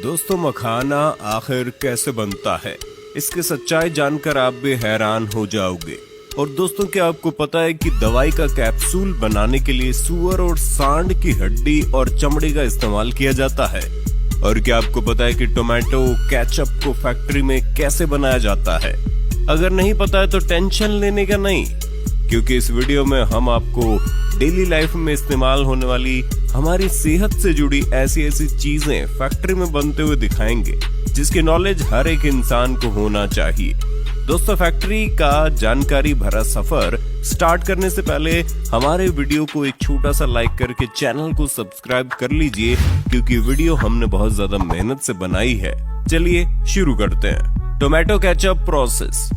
दोस्तों, मखाना आखिर कैसे बनता है, इसकी सच्चाई जानकर आप भी हैरान हो जाओगे। और दोस्तों, क्या आपको पता है कि दवाई का कैप्सूल बनाने के लिए सूअर और सांड की हड्डी और चमड़ी का इस्तेमाल किया जाता है? और क्या आपको पता है कि टोमेटो केचप को फैक्ट्री में कैसे बनाया जाता है? अगर नहीं पता है तो टेंशन लेने का नहीं, क्योंकि इस वीडियो में हम आपको डेली लाइफ में इस्तेमाल होने वाली हमारी सेहत से जुड़ी ऐसी ऐसी चीजें फैक्ट्री में बनते हुए दिखाएंगे जिसकी नॉलेज हर एक इंसान को होना चाहिए। दोस्तों, फैक्ट्री का जानकारी भरा सफर स्टार्ट करने से पहले हमारे वीडियो को एक छोटा सा लाइक करके चैनल को सब्सक्राइब कर लीजिए, क्योंकि वीडियो हमने बहुत ज्यादा मेहनत से बनाई है। चलिए शुरू करते हैं। Tomato ketchup process.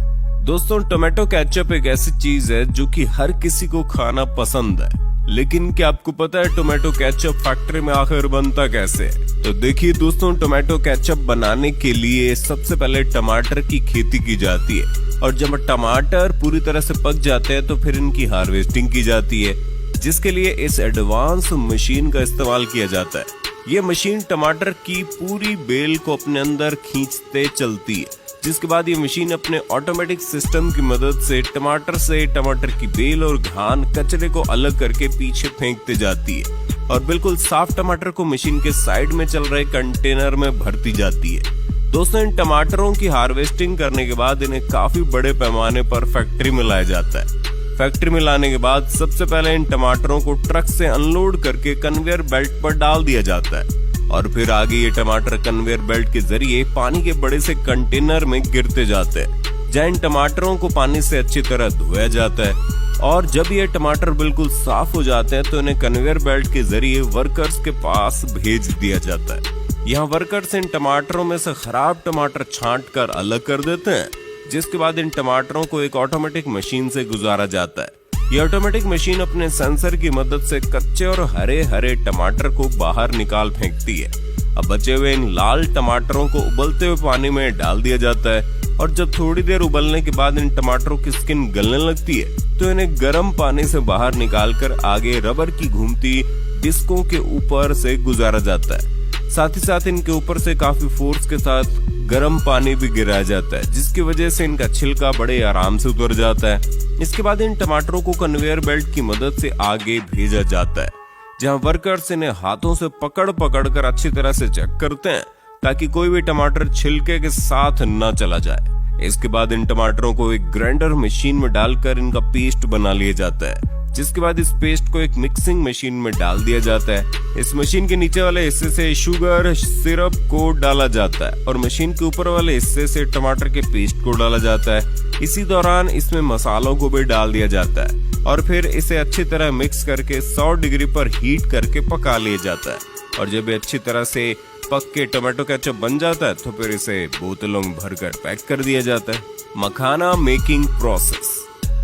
दोस्तों, टोमेटो केचप एक ऐसी चीज है जो कि हर किसी को खाना पसंद है, लेकिन क्या आपको पता है टोमेटो केचप फैक्ट्री में आखिर बनता कैसे है? तो देखिए दोस्तों, टोमेटो केचप बनाने के लिए सबसे पहले टमाटर की खेती की जाती है, और जब टमाटर पूरी तरह से पक जाते हैं तो फिर इनकी हार्वेस्टिंग की जाती है, जिसके लिए इस एडवांस मशीन का इस्तेमाल किया जाता है। ये मशीन टमाटर की पूरी बेल को अपने अंदर खींचते चलती है, जिसके बाद ये मशीन अपने ऑटोमेटिक सिस्टम की मदद से टमाटर की बेल और घान कचरे को अलग करके पीछे फेंकते जाती है, और बिल्कुल साफ टमाटर को मशीन के साइड में चल रहे कंटेनर में भरती जाती है। दोस्तों, इन टमाटरों की हार्वेस्टिंग करने के बाद इन्हें काफी बड़े पैमाने पर फैक्ट्री में लाया जाता है। फैक्ट्री में लाने के बाद सबसे पहले इन टमाटरों को ट्रक से अनलोड करके कन्वेयर बेल्ट पर डाल दिया जाता है, और फिर आगे ये टमाटर कन्वेयर बेल्ट के जरिए पानी के बड़े से कंटेनर में गिरते जाते हैं, जहाँ इन टमाटरों को पानी से अच्छी तरह धोया जाता है। और जब ये टमाटर बिल्कुल साफ हो जाते हैं तो इन्हें कन्वेयर बेल्ट के जरिए वर्कर्स के पास भेज दिया जाता है। यहाँ वर्कर्स इन टमाटरों में से खराब टमाटर छांट कर अलग कर देते हैं, जिसके बाद इन टमाटरों को एक ऑटोमेटिक मशीन से गुजारा जाता है। ये ऑटोमेटिक मशीन अपने सेंसर की मदद से कच्चे और हरे हरे टमाटर को बाहर निकाल फेंकती है। अब बचे हुए इन लाल टमाटरों को उबलते हुए पानी में डाल दिया जाता है, और जब थोड़ी देर उबलने के बाद इन टमाटरों की स्किन गलने लगती है तो इन्हें गर्म पानी से बाहर निकालकर आगे रबर की घूमती डिस्कों के ऊपर से गुजारा जाता है। साथ ही साथ इनके ऊपर से काफी फोर्स के साथ गर्म पानी भी गिराया जाता है, जिसकी वजह से इनका छिलका बड़े आराम से उतर जाता है। इसके बाद इन टमाटरों को कन्वेयर बेल्ट की मदद से आगे भेजा जाता है, जहां वर्कर्स इन्हें हाथों से पकड़ कर अच्छी तरह से चेक करते हैं, ताकि कोई भी टमाटर छिलके के साथ न चला जाए। इसके बाद इन टमाटरों को एक ग्राइंडर मशीन में डालकर इनका पेस्ट बना लिया जाता है, जिसके बाद इस पेस्ट को एक मिक्सिंग मशीन में डाल दिया जाता है। इस मशीन के नीचे वाले हिस्से से शुगर सिरप को डाला जाता है, और मशीन के ऊपर वाले हिस्से से टमाटर के पेस्ट को डाला जाता है। इसी दौरान इसमें मसालों को भी डाल दिया जाता है, और फिर इसे अच्छी तरह मिक्स करके 100 डिग्री पर हीट करके पका लिया जाता है। और जब ये अच्छी तरह से पक के टोमेटो केचप बन जाता है तो फिर इसे बोतलों में भरकर पैक कर दिया जाता है। मखाना मेकिंग प्रोसेस।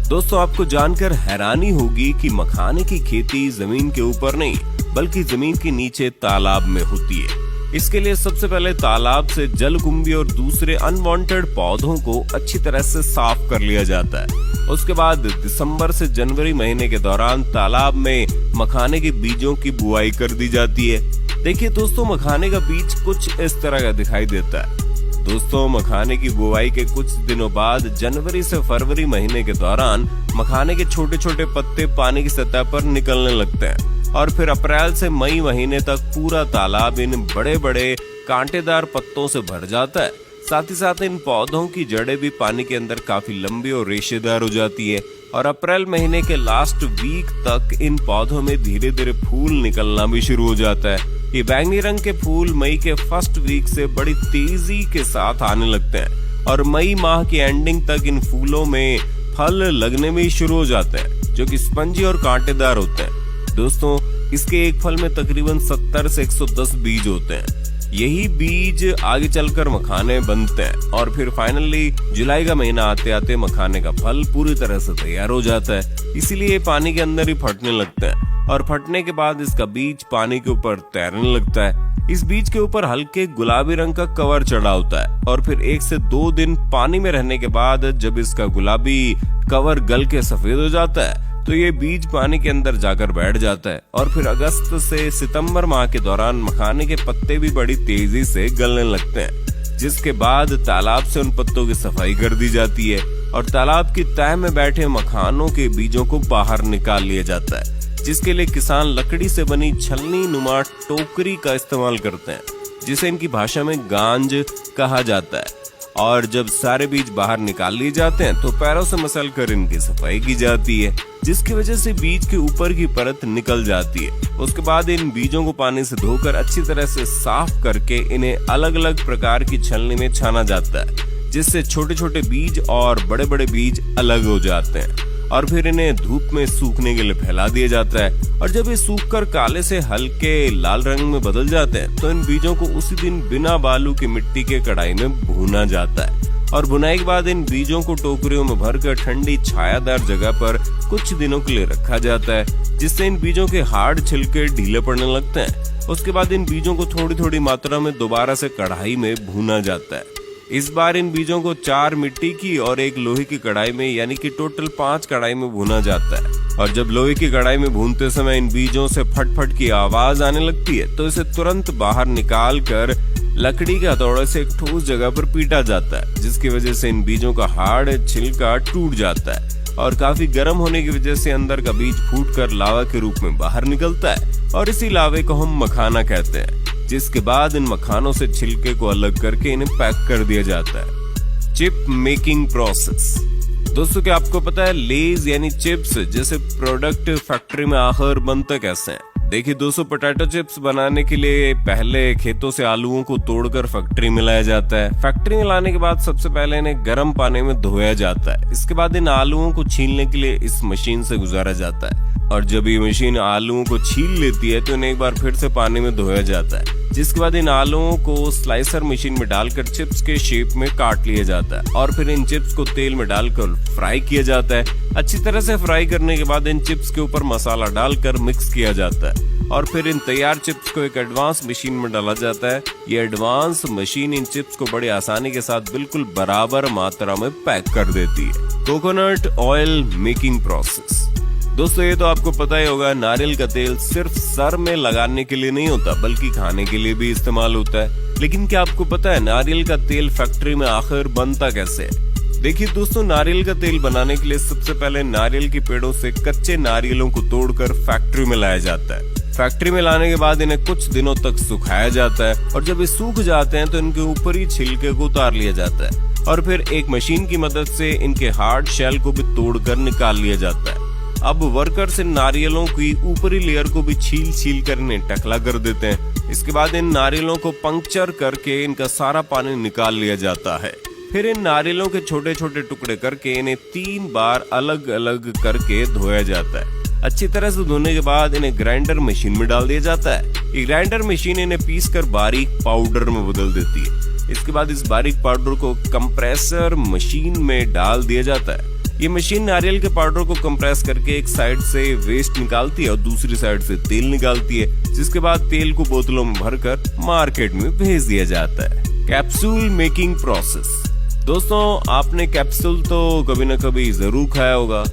दोस्तों, आपको जानकर हैरानी होगी कि मखाने की खेती जमीन के ऊपर नहीं बल्कि जमीन के नीचे तालाब में होती है। इसके लिए सबसे पहले तालाब से जलकुंभी और दूसरे अनवांटेड पौधों को अच्छी तरह से साफ कर लिया जाता है। उसके बाद दिसंबर से जनवरी महीने के दौरान तालाब में मखाने के बीजों की बुआई कर दी जाती है। देखिए दोस्तों, मखाने का बीज कुछ इस तरह का दिखाई देता है। दोस्तों, मखाने की बुआई के कुछ दिनों बाद जनवरी से फरवरी महीने के दौरान मखाने के छोटे छोटे पत्ते पानी की सतह पर निकलने लगते हैं, और फिर अप्रैल से मई महीने तक पूरा तालाब इन बड़े बड़े कांटेदार पत्तों से भर जाता है। साथ ही साथ इन पौधों की जड़ें भी पानी के अंदर काफी लंबी और रेशेदार हो जाती है, और अप्रैल महीने के लास्ट वीक तक इन पौधों में धीरे धीरे फूल निकलना भी शुरू हो जाता है। ये बैंगनी रंग के फूल मई के फर्स्ट वीक से बड़ी तेजी के साथ आने लगते हैं, और मई माह की एंडिंग तक इन फूलों में फल लगने में शुरू हो जाते हैं, जो कि स्पंजी और कांटेदार होते हैं। दोस्तों, इसके एक फल में तकरीबन 70 से 110 बीज होते हैं। यही बीज आगे चलकर मखाने बनते हैं, और फिर फाइनली जुलाई का महीना आते आते मखाने का फल पूरी तरह से तैयार हो जाता है। इसीलिए पानी के अंदर ही फटने लगते हैं, और फटने के बाद इसका बीज पानी के ऊपर तैरने लगता है। इस बीज के ऊपर हल्के गुलाबी रंग का कवर चढ़ा होता है, और फिर 1 से 2 दिन पानी में रहने के बाद जब इसका गुलाबी कवर गल के सफेद हो जाता है तो ये बीज पानी के अंदर जाकर बैठ जाता है और फिर अगस्त से सितंबर माह के दौरान मखाने के पत्ते भी बड़ी तेजी से गलने लगते हैं, जिसके बाद तालाब से उन पत्तों की सफाई कर दी जाती है और तालाब की तह में बैठे मखानों के बीजों को बाहर निकाल लिया जाता है, जिसके लिए किसान लकड़ी से बनी छलनी नुमा टोकरी का इस्तेमाल करते हैं, जिसे इनकी भाषा में गांज कहा जाता है। और जब सारे बीज बाहर निकाल लिए जाते हैं तो पैरों से मसल कर इनकी सफाई की जाती है, जिसकी वजह से बीज के ऊपर की परत निकल जाती है। उसके बाद इन बीजों को पानी से धोकर अच्छी तरह से साफ करके इन्हें अलग अलग प्रकार की छलनी में छाना जाता है, जिससे छोटे छोटे बीज और बड़े बड़े बीज अलग हो जाते हैं और फिर इन्हें धूप में सूखने के लिए फैला दिया जाता है। और जब ये सूखकर काले से हल्के लाल रंग में बदल जाते हैं तो इन बीजों को उसी दिन बिना बालू की मिट्टी के कढ़ाई में भूना जाता है और बुनाई के बाद इन बीजों को टोकरियों में भरकर ठंडी छायादार जगह पर कुछ दिनों के लिए रखा जाता है, जिससे इन बीजों के हार्ड छिलके ढीले पड़ने लगते हैं। उसके बाद इन बीजों को थोड़ी थोड़ी मात्रा में दोबारा से कढ़ाई में भूना जाता है। इस बार इन बीजों को 4 मिट्टी की और 1 लोहे की कढ़ाई में यानी कि टोटल 5 कढ़ाई में भूना जाता है। और जब लोहे की कढ़ाई में भूनते समय इन बीजों से फट-फट की आवाज आने लगती है तो इसे तुरंत बाहर निकाल कर लकड़ी के हथौड़े से एक ठोस जगह पर पीटा जाता है, जिसकी वजह से इन बीजों का हार्ड छिलका टूट जाता है और काफी गर्म होने की वजह से अंदर का बीज फूटकर लावा के रूप में बाहर निकलता है और इसी लावे को हम मखाना कहते हैं। जिसके बाद इन मखानों से छिलके को अलग करके इन्हें पैक कर दिया जाता है। Chip making process. दोस्तों क्या आपको पता है लेज यानी चिप्स जैसे प्रोडक्ट फैक्ट्री में आखिर बनता कैसे है? देखिए दोस्तों, पोटैटो चिप्स बनाने के लिए पहले खेतों से आलूओं को तोड़कर फैक्ट्री में लाया जाता है। फैक्ट्री में लाने के बाद सबसे पहले इन्हें गर्म पानी में धोया जाता है। इसके बाद इन आलूओं को छीलने के लिए इस मशीन से गुजारा जाता है और जब ये मशीन आलूओं को छील लेती है तो इन्हें एक बार फिर से पानी में धोया जाता है, जिसके बाद इन आलूओं को स्लाइसर मशीन में डालकर चिप्स के शेप में काट लिया जाता है और फिर इन चिप्स को तेल में डालकर फ्राई किया जाता है। अच्छी तरह से फ्राई करने के बाद इन चिप्स के ऊपर मसाला डालकर मिक्स किया जाता है और फिर इन तैयार चिप्स को एक एडवांस मशीन में डाला जाता है। ये एडवांस मशीन इन चिप्स को बड़ी आसानी के साथ बिल्कुल बराबर मात्रा में पैक कर देती है। Coconut oil making process. दोस्तों ये तो आपको पता ही होगा, नारियल का तेल सिर्फ सर में लगाने के लिए नहीं होता बल्कि खाने के लिए भी इस्तेमाल होता है। लेकिन क्या आपको पता है नारियल का तेल फैक्ट्री में आखिर बनता कैसे है? देखिए दोस्तों, नारियल का तेल बनाने के लिए सबसे पहले नारियल के पेड़ों से कच्चे नारियलों को तोड़कर फैक्ट्री में लाया जाता है। फैक्ट्री में लाने के बाद इन्हें कुछ दिनों तक सुखाया जाता है और जब ये सूख जाते हैं तो इनके ऊपर ही छिलके को उतार लिया जाता है और फिर एक मशीन की मदद से इनके हार्ड शेल को भी तोड़कर निकाल लिया जाता है। अब वर्कर्स इन नारियलों की ऊपरी लेयर को भी छील कर इन्हें टकला कर देते हैं। इसके बाद इन नारियलों को पंक्चर करके इनका सारा पानी निकाल लिया जाता है। फिर इन नारियलों के छोटे छोटे टुकड़े करके इन्हें 3 बार अलग अलग करके धोया जाता है। अच्छी तरह से धोने के बाद इन्हें ग्राइंडर मशीन में डाल दिया जाता है। ये ग्राइंडर मशीन इन्हें पीसकर बारीक पाउडर में बदल देती है। इसके बाद इस बारीक पाउडर को कंप्रेसर मशीन में डाल दिया जाता है। ये मशीन नारियल के पाउडर को कंप्रेस करके एक साइड से वेस्ट निकालती है और दूसरी साइड से तेल निकालती है, जिसके बाद तेल को बोतलों में भरकर मार्केट में भेज दिया जाता है। Capsule making process. दोस्तों आपने कैप्सूल तो कभी न कभी जरूर खाया होगा,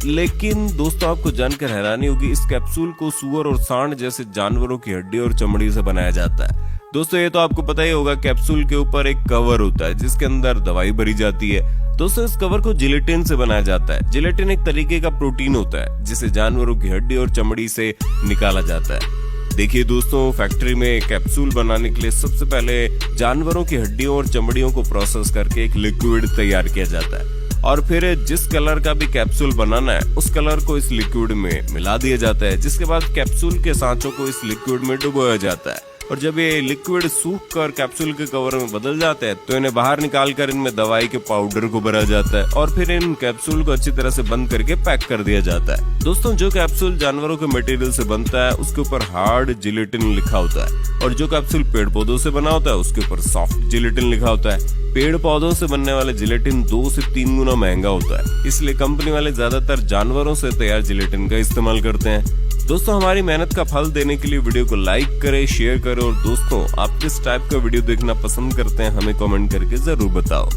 लेकिन दोस्तों आपको जानकर हैरानी होगी इस कैप्सूल को सूअर और सांड जैसे जानवरों की हड्डी और चमड़ी से बनाया जाता है। दोस्तों ये तो आपको पता ही होगा, कैप्सूल के ऊपर एक कवर होता है जिसके अंदर दवाई भरी जाती है। दोस्तों इस कवर को जिलेटिन से बनाया जाता है। जिलेटिन एक तरीके का प्रोटीन होता है जिसे जानवरों की हड्डी और चमड़ी से निकाला जाता है। देखिए दोस्तों, फैक्ट्री में कैप्सूल बनाने के लिए सबसे पहले जानवरों की हड्डियों और चमड़ियों को प्रोसेस करके एक लिक्विड तैयार किया जाता है और फिर जिस कलर का भी कैप्सूल बनाना है उस कलर को इस लिक्विड में मिला दिया जाता है, जिसके बाद कैप्सूल के सांचों को इस लिक्विड में डुबोया जाता है और जब ये लिक्विड सूख कर कैप्सूल के कवर में बदल जाते हैं तो इन्हें बाहर निकालकर इनमें दवाई के पाउडर को भरा जाता है और फिर इन कैप्सूल को अच्छी तरह से बंद करके पैक कर दिया जाता है। दोस्तों जो कैप्सूल जानवरों के मटेरियल से बनता है उसके ऊपर हार्ड जिलेटिन लिखा होता है और जो कैप्सूल पेड़ पौधों से बना होता है उसके ऊपर सॉफ्ट जिलेटिन लिखा होता है। पेड़ पौधों से बनने वाले जिलेटिन 2 से 3 गुना महंगा होता है, इसलिए कंपनी वाले ज्यादातर जानवरों से तैयार जिलेटिन का इस्तेमाल करते हैं। दोस्तों हमारी मेहनत का फल देने के लिए वीडियो को लाइक करें, शेयर करें और दोस्तों आप किस टाइप का वीडियो देखना पसंद करते हैं हमें कमेंट करके जरूर बताओ।